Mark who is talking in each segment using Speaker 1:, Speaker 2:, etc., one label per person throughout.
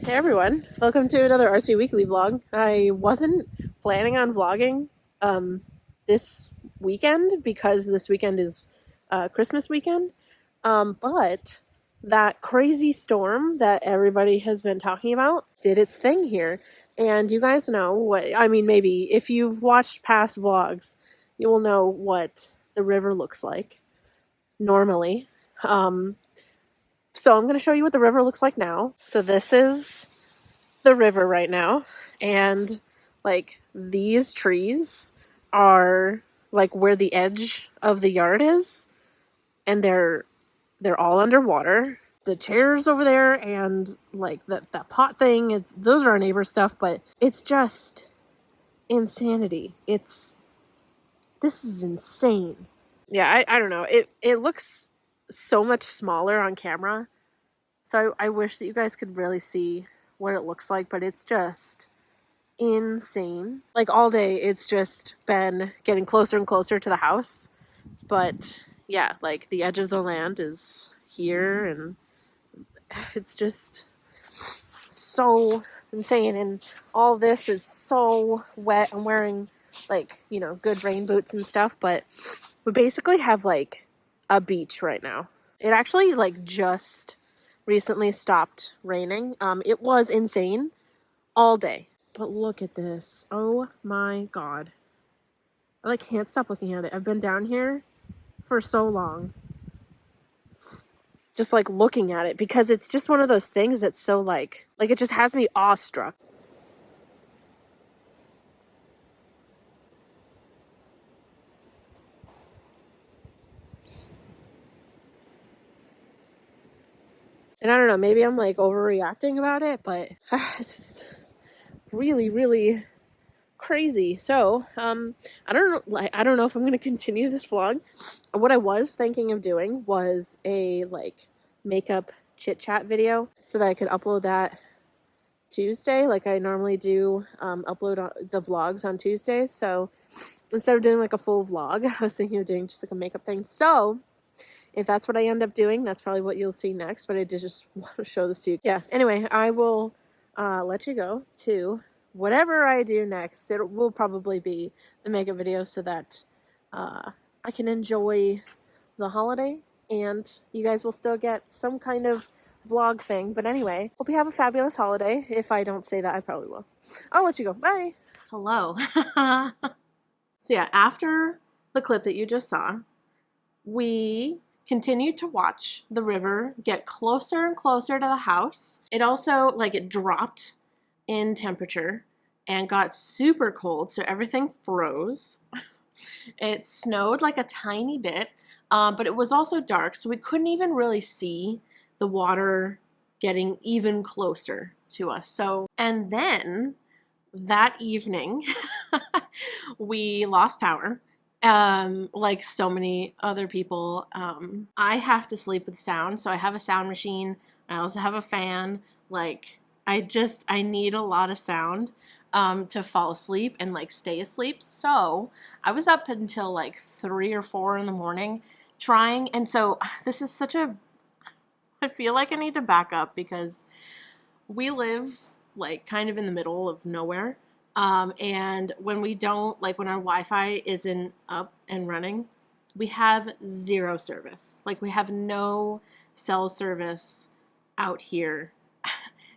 Speaker 1: Hey everyone, welcome to another Artsy Weekly vlog. I wasn't planning on vlogging this weekend because this weekend is Christmas weekend, but that crazy storm that everybody has been talking about did its thing here. And you guys know what, I mean, maybe if you've watched past vlogs, you will know what the river looks like normally. So I'm going to show you what the river looks like now. So this is the river right now, and like these trees are like where the edge of the yard is, and they're all underwater. The chairs over there and like that pot thing, those are our neighbor stuff, but it's just insanity. This is insane. Yeah, I don't know. It looks so much smaller on camera. So I wish that you guys could really see what it looks like, but it's just insane. Like all day, it's just been getting closer and closer to the house. But yeah, like the edge of the land is here, and it's just so insane. And all this is so wet. I'm wearing like, good rain boots and stuff, but we basically have like a beach right now. It actually like just recently stopped raining. It was insane all day. But look at this. Oh my god. I like can't stop looking at it. I've been down here for so long. Just like looking at it because it's just one of those things that's so like it just has me awestruck. And I don't know, maybe I'm like overreacting about it, but it's just really, really crazy. So, I don't know if I'm gonna continue this vlog. What I was thinking of doing was a like makeup chit chat video so that I could upload that Tuesday, like I normally do. Upload the vlogs on Tuesdays. So instead of doing like a full vlog, I was thinking of doing just like a makeup thing. So if that's what I end up doing, that's probably what you'll see next. But I did just want to show this to you. Yeah. Anyway, I will let you go to whatever I do next. It will probably be the makeup video so that I can enjoy the holiday and you guys will still get some kind of vlog thing. But anyway, hope you have a fabulous holiday. If I don't say that, I probably will. I'll let you go. Bye. Hello. So yeah, after the clip that you just saw, we continued to watch the river get closer and closer to the house. It also, it dropped in temperature and got super cold, so everything froze. It snowed like a tiny bit, but it was also dark, so we couldn't even really see the water getting even closer to us. So, and then that evening, we lost power. Like so many other people, I have to sleep with sound, so I have a sound machine. I also have a fan. I need a lot of sound to fall asleep and stay asleep. So I was up until 3 or 4 in the morning trying. And so this is I feel like I need to back up because we live kind of in the middle of nowhere. And when we don't, when our Wi-Fi isn't up and running, we have zero service. We have no cell service out here.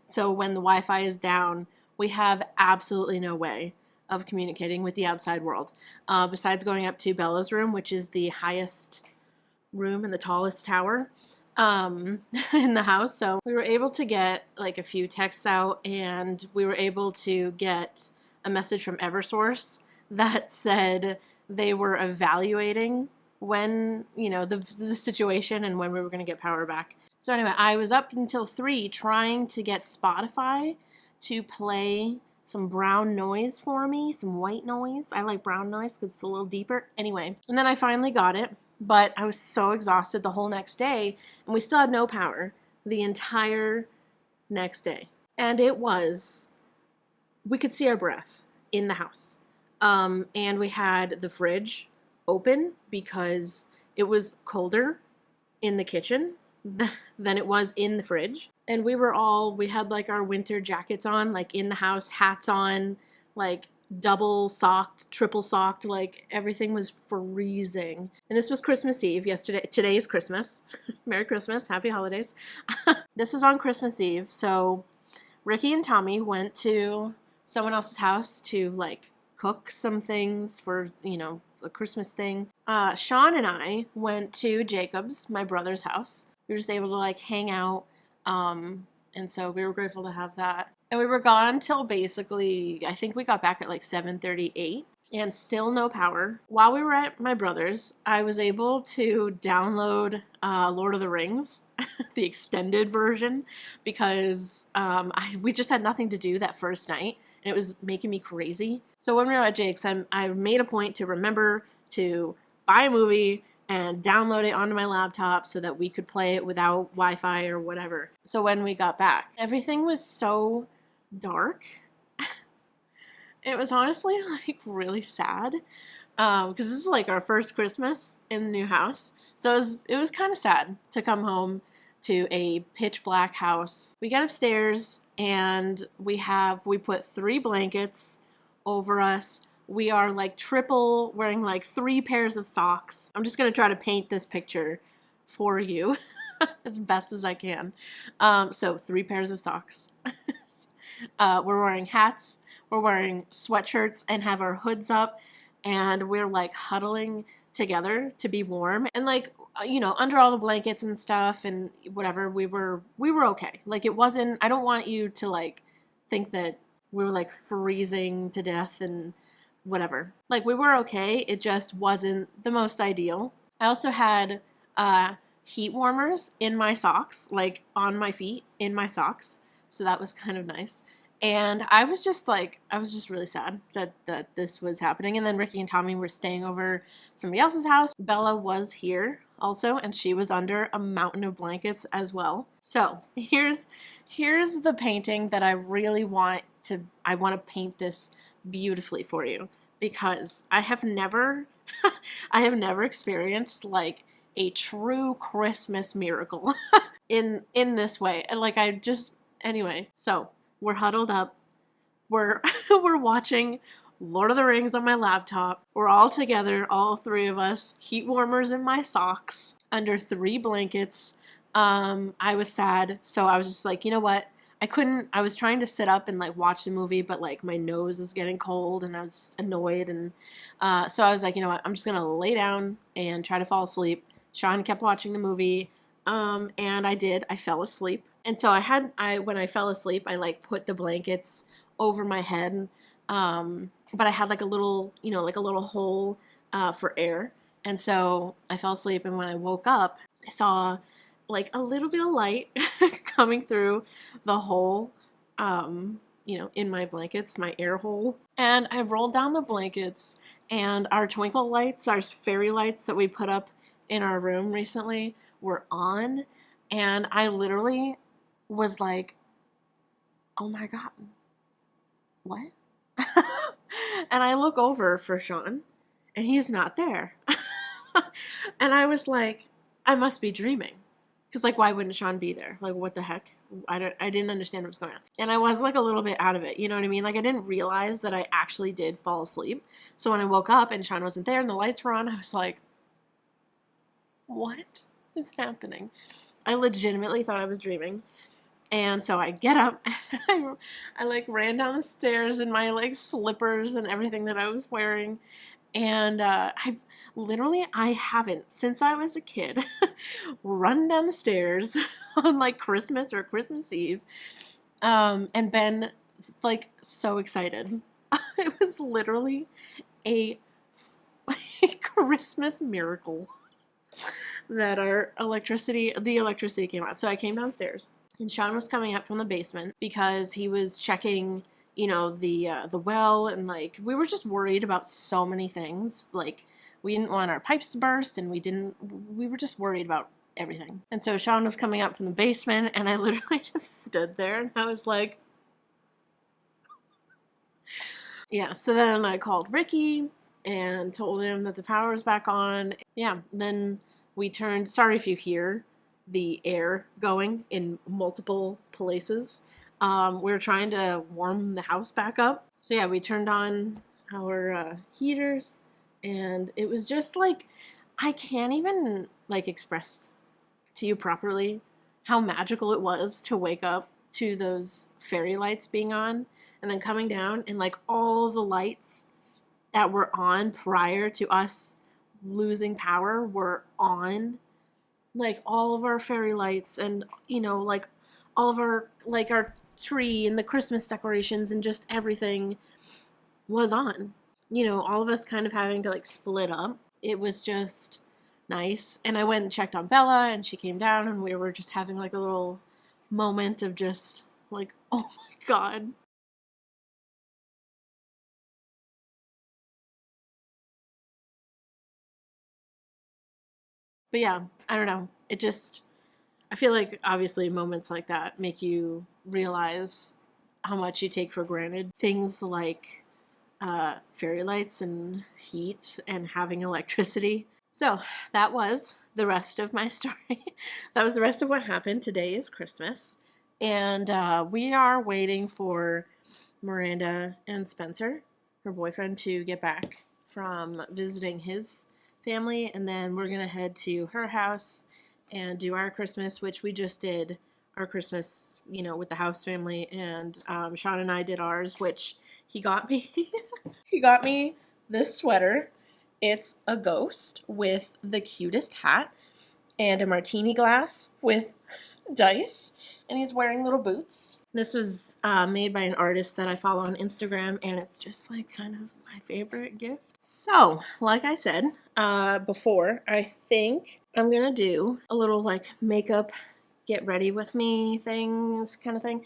Speaker 1: So when the Wi-Fi is down, we have absolutely no way of communicating with the outside world. Besides going up to Bella's room, which is the highest room and the tallest tower in the house. So we were able to get a few texts out, and we were able to get a message from Eversource that said they were evaluating when, the situation and when we were going to get power back. So anyway, I was up until 3 trying to get Spotify to play some brown noise for me, some white noise. I like brown noise because it's a little deeper. Anyway, and then I finally got it, but I was so exhausted the whole next day, and we still had no power the entire next day. And we could see our breath in the house. And we had the fridge open because it was colder in the kitchen than it was in the fridge. And we had like our winter jackets on, like in the house, hats on, like double socked, triple socked, like everything was freezing. And this was Christmas Eve yesterday. Today is Christmas. Merry Christmas, happy holidays. This was on Christmas Eve, so Ricky and Tommy went to someone else's house to like cook some things for, a Christmas thing. Sean and I went to Jacob's, my brother's house. We were just able to like hang out. And so we were grateful to have that. And we were gone till basically, I think we got back at like 7:38 and still no power. While we were at my brother's, I was able to download Lord of the Rings, the extended version, because we just had nothing to do that first night. And it was making me crazy. So when we were at Jake's, I made a point to remember to buy a movie and download it onto my laptop so that we could play it without Wi-Fi or whatever. So when we got back, everything was so dark. It was honestly like really sad because this is like our first Christmas in the new house. So it was kind of sad to come home to a pitch black house. We get upstairs and we put 3 blankets over us. We are like triple, wearing like 3 pairs of socks. I'm just going to try to paint this picture for you as best as I can. So 3 pairs of socks. We're wearing hats. We're wearing sweatshirts and have our hoods up. And we're like huddling together to be warm. And like, under all the blankets and stuff and whatever, we were okay. Like it wasn't, I don't want you to like think that we were like freezing to death and whatever. Like we were okay. It just wasn't the most ideal. I also had heat warmers in my socks, like on my feet in my socks. So that was kind of nice. And I was just really sad that this was happening. And then Ricky and Tommy were staying over somebody else's house. Bella was here also, and she was under a mountain of blankets as well. So here's the painting that I really want to paint this beautifully for you, because I have never experienced like a true Christmas miracle in this way. And like anyway, so we're huddled up. We're watching Lord of the Rings on my laptop. We're all together, all 3 of us, heat warmers in my socks, under 3 blankets. I was sad, so I was just like, you know what? I was trying to sit up and like watch the movie, but like my nose is getting cold and I was just annoyed. And so I was like, you know what? I'm just going to lay down and try to fall asleep. Sean kept watching the movie. And I did. I fell asleep. And so when I fell asleep, I like put the blankets over my head. But I had like a little hole for air. And so I fell asleep. And when I woke up, I saw like a little bit of light coming through the hole, in my blankets, my air hole. And I rolled down the blankets, and our twinkle lights, our fairy lights that we put up in our room recently were on. And I literally was like, oh my God, what? And I look over for Sean, and he's not there. And I was like, I must be dreaming. Because, like, why wouldn't Sean be there? Like, what the heck? I didn't understand what was going on. And I was, like, a little bit out of it. You know what I mean? Like, I didn't realize that I actually did fall asleep. So when I woke up and Sean wasn't there and the lights were on, I was like, what is happening? I legitimately thought I was dreaming. And so I get up, I like ran down the stairs in my like slippers and everything that I was wearing. And I haven't, since I was a kid, run down the stairs on like Christmas or Christmas Eve and been like so excited. It was literally a Christmas miracle that the electricity came out. So I came downstairs. And Sean was coming up from the basement because he was checking, the well, and like we were just worried about so many things. Like we didn't want our pipes to burst, and we were just worried about everything. And so Sean was coming up from the basement, and I literally just stood there, and I was like, yeah. So then I called Ricky and told him that the power was back on. Yeah. Then we turned. Sorry if you hear the air going in multiple places. We were trying to warm the house back up. So yeah, we turned on our heaters, and it was just like, I can't even like express to you properly how magical it was to wake up to those fairy lights being on and then coming down, and like all the lights that were on prior to us losing power were on. Like all of our fairy lights, and like all of our tree and the Christmas decorations and just everything was on. All of us kind of having to like split up. It was just nice. And I went and checked on Bella, and she came down, and we were just having like a little moment of just like, oh my god. But yeah, I don't know. I feel like obviously moments like that make you realize how much you take for granted. Things like fairy lights and heat and having electricity. So that was the rest of my story. That was the rest of what happened. Today is Christmas. And we are waiting for Miranda and Spencer, her boyfriend, to get back from visiting his family. And then we're going to head to her house and do our Christmas, which we just did our Christmas, with the house family. And Sean and I did ours, which he got me. He got me this sweater. It's a ghost with the cutest hat and a martini glass with dice, and he's wearing little boots. This was made by an artist that I follow on Instagram, and it's just like kind of my favorite gift. So, like I said before, I think I'm gonna do a little like makeup, get ready with me things kind of thing.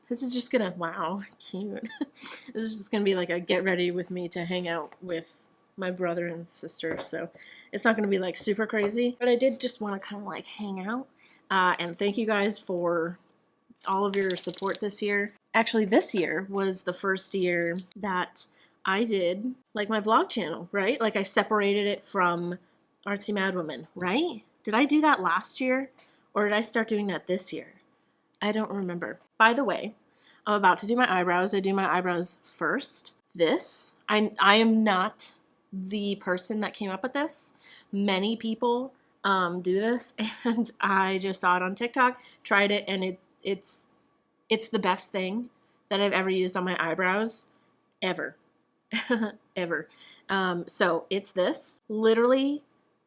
Speaker 1: This is just gonna, wow, cute. This is just gonna be like a get ready with me to hang out with my brother and sister, so it's not gonna be like super crazy, but I did just want to kind of like hang out. And thank you guys for all of your support this year. Actually, this year was the first year that I did like my vlog channel, right? Like I separated it from Artsy Madwoman, right? Did I do that last year, or did I start doing that this year? I don't remember. By the way, I'm about to do my eyebrows. I do my eyebrows first. I am not the person that came up with this. Many people do this, and I just saw it on TikTok, tried it, and it's the best thing that I've ever used on my eyebrows, ever, ever. So it's this, literally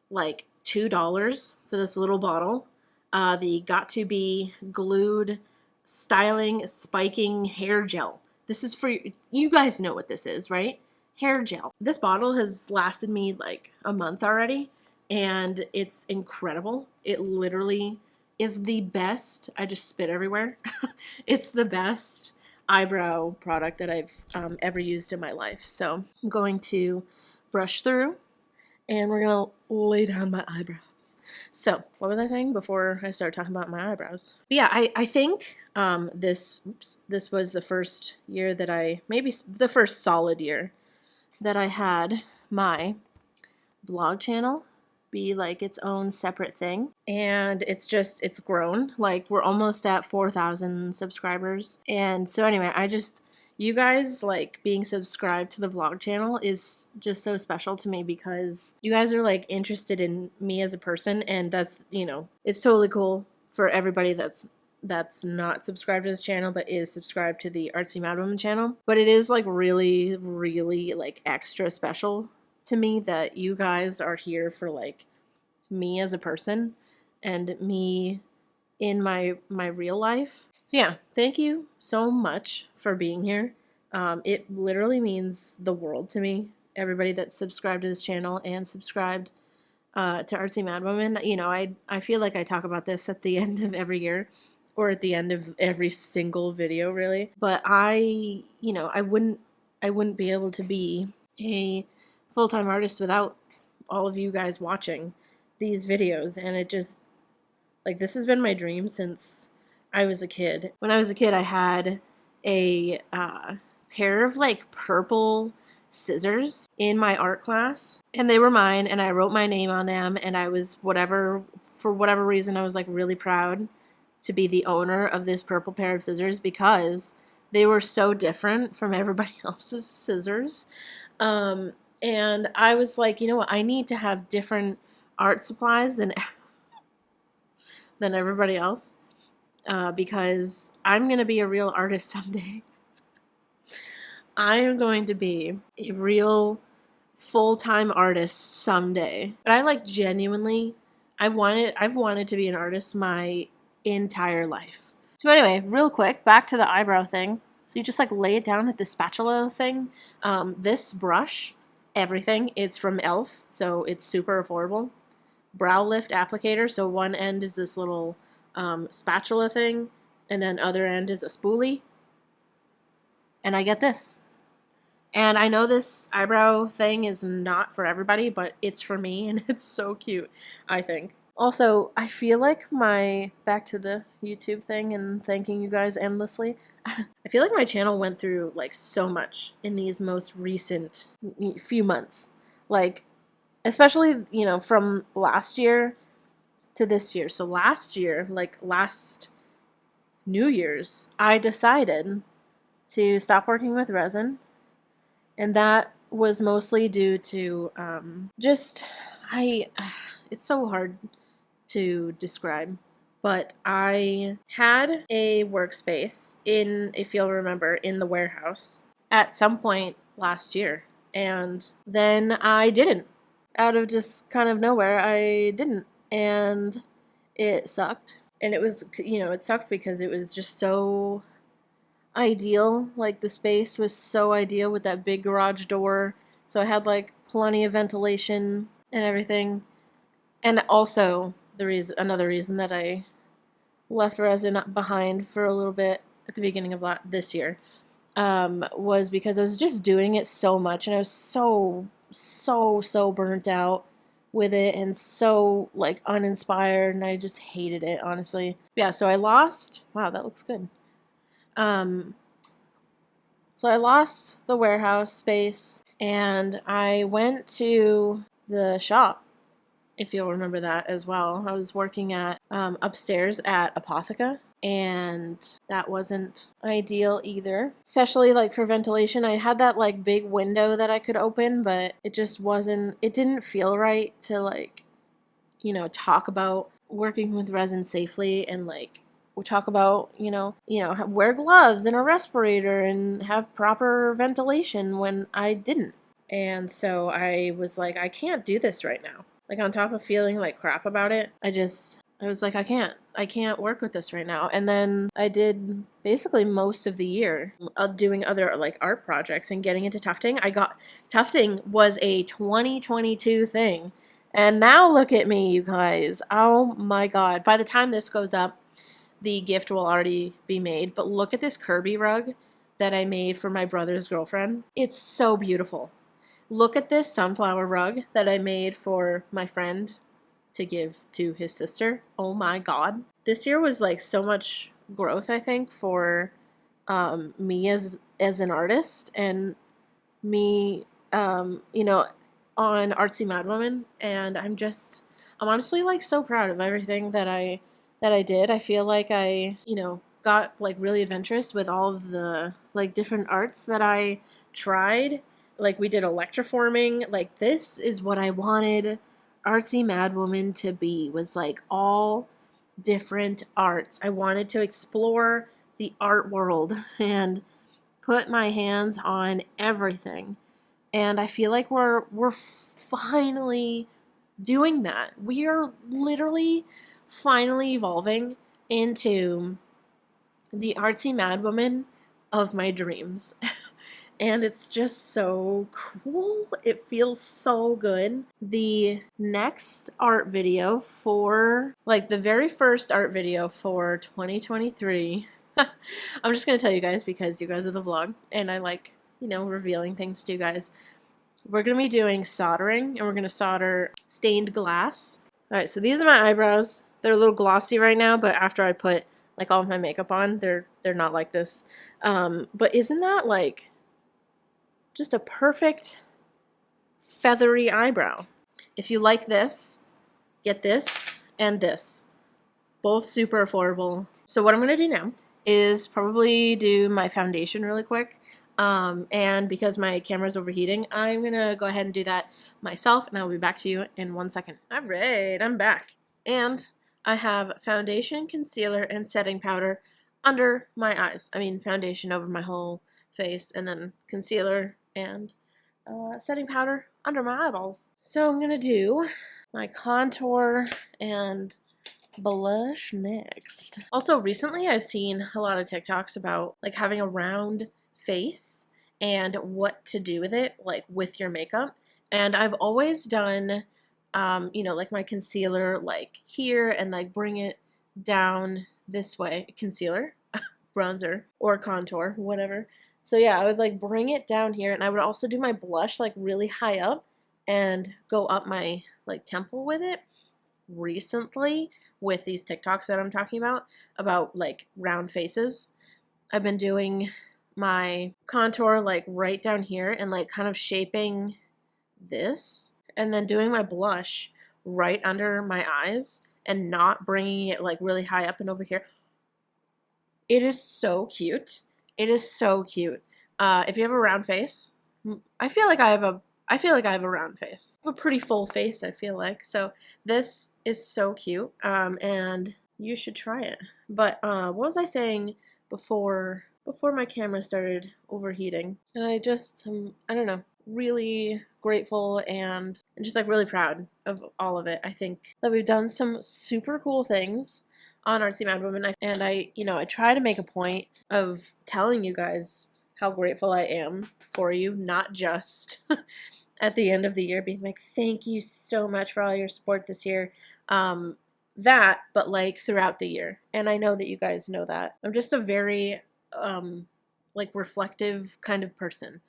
Speaker 1: like $2 for this little bottle. The Got To Be Glued Styling Spiking Hair Gel. This is for, you guys know what this is, right? Hair gel. This bottle has lasted me like a month already, and it's incredible. It literally is the best. I just spit everywhere. It's the best eyebrow product that I've ever used in my life. So I'm going to brush through, and we're going to lay down my eyebrows. So what was I saying before I started talking about my eyebrows? But yeah, I think this was the first year that maybe the first solid year that I had my vlog channel be like its own separate thing, and it's grown. Like we're almost at 4,000 subscribers, and so anyway, you guys like being subscribed to the vlog channel is just so special to me, because you guys are like interested in me as a person, and that's, it's totally cool for everybody that's not subscribed to this channel but is subscribed to the Artsy Madwoman channel. But it is like really, really like extra special to me that you guys are here for like me as a person and me in my real life. So yeah, thank you so much for being here. It literally means the world to me. Everybody that's subscribed to this channel and subscribed to Artsy Madwoman. I feel like I talk about this at the end of every year, or at the end of every single video, really. But I wouldn't be able to be a full-time artist without all of you guys watching these videos. And it just, like, this has been my dream since I was a kid. When I was a kid, I had a pair of like purple scissors in my art class, and they were mine, and I wrote my name on them, and I was whatever for whatever reason, I was like really proud to be the owner of this purple pair of scissors because they were so different from everybody else's scissors. And I was like, you know what, I need to have different art supplies than everybody else, because I'm going to be a real artist someday. I am going to be a real full-time artist someday. But I like genuinely, I've wanted to be an artist my entire life. So anyway, real quick, back to the eyebrow thing. So you just like lay it down with the spatula thing. This brush, everything, it's from e.l.f., so it's super affordable. Brow lift applicator, so one end is this little spatula thing, and then other end is a spoolie. And I get this. And I know this eyebrow thing is not for everybody, but it's for me, and it's so cute, I think. Also, I feel like back to the YouTube thing and thanking you guys endlessly, I feel like my channel went through like so much in these most recent few months. Like, especially, you know, from last year to this year. So last year, like last New Year's, I decided to stop working with resin. And that was mostly due to it's so hard to describe, but I had a workspace if you'll remember, in the warehouse at some point last year. And then I didn't. Out of just kind of nowhere, I didn't. And it sucked. And it was, you know, it sucked because it was just so ideal. Like, the space was so ideal with that big garage door, so I had like plenty of ventilation and everything. And also another reason that I left resin behind for a little bit at the beginning of this year was because I was just doing it so much, and I was so burnt out with it and so like uninspired, and I just hated it, honestly. Yeah, so I lost, wow, that looks good. So I lost the warehouse space, and I went to the shop, if you'll remember that as well. I was working at upstairs at Apotheca, and that wasn't ideal either, especially like for ventilation. I had that like big window that I could open, but it just it didn't feel right to like, you know, talk about working with resin safely, and like we talk about, you know, wear gloves and a respirator and have proper ventilation when I didn't. And so I was like, I can't do this right now. Like, on top of feeling like crap about it, I was like, I can't work with this right now. And then I did basically most of the year of doing other like art projects and getting into tufting. Tufting was a 2022 thing. And now look at me, you guys. Oh my God. By the time this goes up, the gift will already be made. But look at this Kirby rug that I made for my brother's girlfriend. It's so beautiful. Look at this sunflower rug that I made for my friend to give to his sister. Oh my God. This year was like so much growth, I think, for me as an artist, and me, you know, on Artsy Madwoman. And I'm honestly like so proud of everything that I did. I feel like I, you know, got like really adventurous with all of the like different arts that I tried. Like, we did electroforming. Like, this is what I wanted Artsy Madwoman to be, was like all different arts. I wanted to explore the art world and put my hands on everything. And I feel like we're finally doing that. We are literally finally evolving into the Artsy Madwoman of my dreams. And it's just so cool. It feels so good. The next art video like the very first art video for 2023, I'm just going to tell you guys because you guys are the vlog, and I like, you know, revealing things to you guys. We're going to be doing soldering, and we're going to solder stained glass. Alright, so these are my eyebrows. They're a little glossy right now, but after I put like all of my makeup on, they're not like this. But isn't that like just a perfect feathery eyebrow? If you like this, get this. and this. Both super affordable. So what I'm going to do now is probably do my foundation really quick. And because my camera's overheating, I'm going to go ahead and do that myself, and I'll be back to you in 1 second. All right, I'm back. And I have foundation, concealer, and setting powder under my eyes. I mean, foundation over my whole face, and then concealer and setting powder under my eyeballs. So I'm going to do my contour and blush next. Also, recently I've seen a lot of TikToks about like having a round face and what to do with it, like with your makeup. And I've always done, you know, like my concealer like here and like bring it down this way. Concealer, bronzer, or contour, whatever. So yeah, I would like bring it down here, and I would also do my blush like really high up and go up my like temple with it. Recently, with these TikToks that I'm talking about like round faces, I've been doing my contour like right down here and like kind of shaping this, and then doing my blush right under my eyes and not bringing it like really high up and over here. It is so cute. It is so cute. If you have a round face, I feel like I have a round face. I have a pretty full face, I feel like. So this is so cute, and you should try it. But what was I saying before my camera started overheating? And I just, I don't know, really grateful and just like really proud of all of it. I think that we've done some super cool things on Artsy Madwoman, and I, you know, I try to make a point of telling you guys how grateful I am for you, not just at the end of the year being like, thank you so much for all your support this year, but like throughout the year. And I know that you guys know that. I'm just a very like reflective kind of person.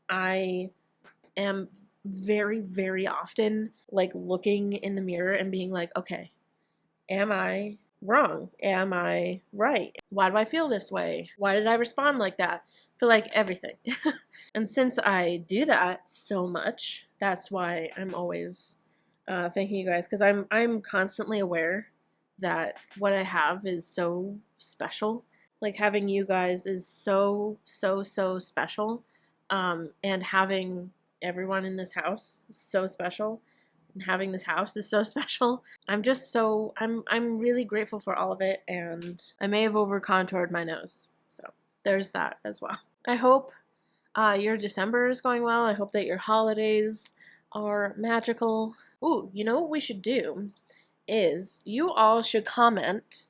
Speaker 1: I am very, very often like looking in the mirror and being like, okay, am I wrong? Am I right? Why do I feel this way? Why did I respond like that? For like everything. And since I do that so much, that's why I'm always thanking you guys, because I'm constantly aware that what I have is so special. Like having you guys is so special, and having everyone in this house is so special. Having this house is so special. I'm just so I'm really grateful for all of it, and I may have over contoured my nose, so there's that as well. I hope your December is going well. I hope that your holidays are magical. Ooh, you know what we should do is you all should comment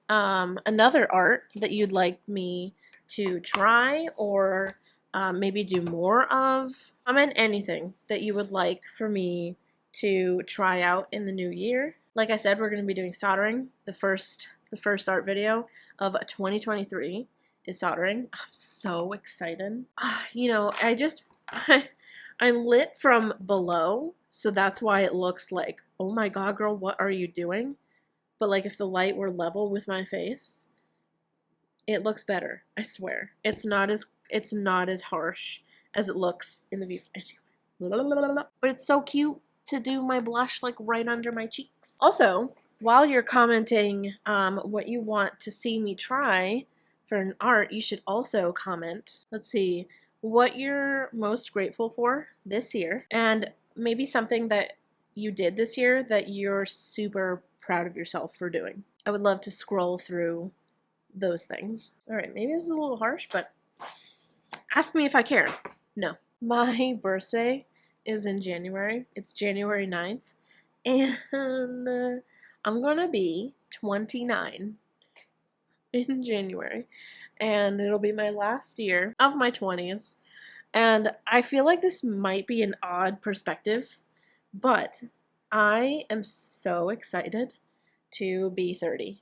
Speaker 1: another art that you'd like me to try, or maybe do more of. Comment anything that you would like for me to try out in the new year. Like I said, we're going to be doing soldering. The first art video of 2023 is soldering. I'm so excited. You know, I'm lit from below, so that's why it looks like, oh my god, girl, what are you doing? But like if the light were level with my face, it looks better. I swear. It's not as harsh as it looks in the view. Anyway. But it's so cute to do my blush like right under my cheeks. Also, while you're commenting what you want to see me try for an art, you should also comment, let's see, what you're most grateful for this year, and maybe something that you did this year that you're super proud of yourself for doing. I would love to scroll through those things. All right, maybe this is a little harsh, but ask me if I care. No. My birthday is in January. It's January 9th, and I'm gonna be 29 in January, and it'll be my last year of my 20s, and I feel like this might be an odd perspective, but I am so excited to be 30.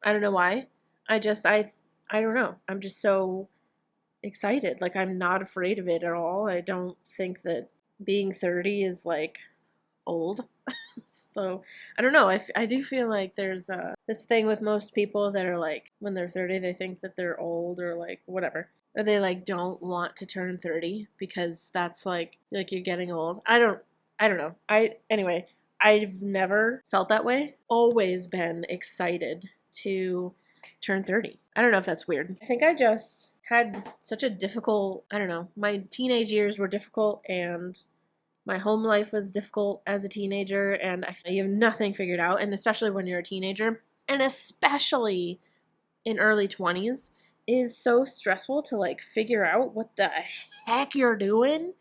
Speaker 1: I don't know why. I don't know. I'm just so excited. Like, I'm not afraid of it at all. I don't think that being 30 is like old. So I don't know. I do feel like there's this thing with most people that are like, when they're 30, they think that they're old or like whatever, or they like don't want to turn 30 because that's like you're getting old. I don't know. Anyway, I've never felt that way. Always been excited to turn 30. I don't know if that's weird. I think I just had such a difficult, I don't know, my teenage years were difficult and my home life was difficult as a teenager, and you have nothing figured out, and especially when you're a teenager, and especially in early 20s, is so stressful to like figure out what the heck you're doing.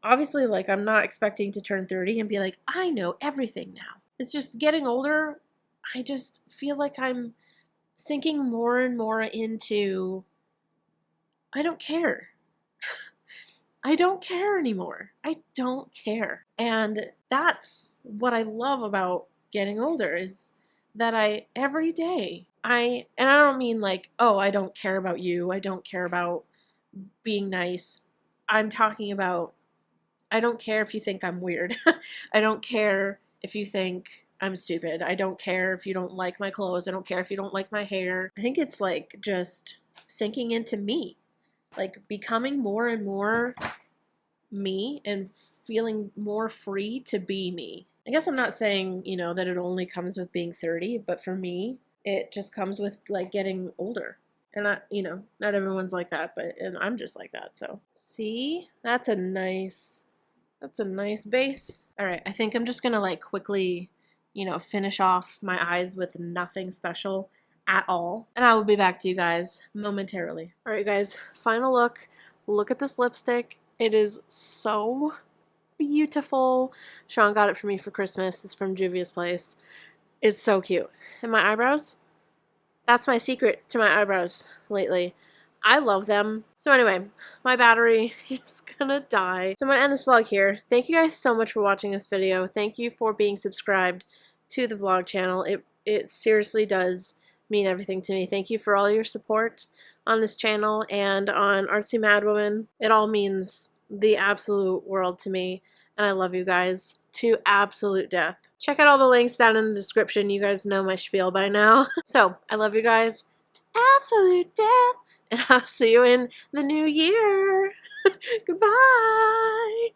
Speaker 1: Obviously, like, I'm not expecting to turn 30 and be like, I know everything now. It's just getting older, I just feel like I'm sinking more and more into, I don't care. I don't care anymore. I don't care. And that's what I love about getting older, is that every day, and I don't mean like, oh, I don't care about you. I don't care about being nice. I'm talking about, I don't care if you think I'm weird. I don't care if you think I'm stupid. I don't care if you don't like my clothes. I don't care if you don't like my hair. I think it's like just sinking into me, like becoming more and more me and feeling more free to be me. I guess I'm not saying, that it only comes with being 30, but for me, it just comes with like getting older. And not everyone's like that, and I'm just like that. So see, that's a nice base. All right, I think I'm just gonna like quickly, finish off my eyes with nothing special at all. And I will be back to you guys momentarily. All right, guys, final look. Look at this lipstick. It is so beautiful. Sean got it for me for Christmas. It's from Devious place. It's so cute. And my eyebrows? That's my secret to my eyebrows lately. I love them. So anyway, my battery is gonna die. So I'm gonna end this vlog here. Thank you guys so much for watching this video. Thank you for being subscribed to the vlog channel. It seriously does mean everything to me. Thank you for all your support on this channel and on Artsy Madwoman. It all means the absolute world to me, and I love you guys to absolute death. Check out all the links down in the description. You guys know my spiel by now. So I love you guys to absolute death, and I'll see you in the new year. Goodbye.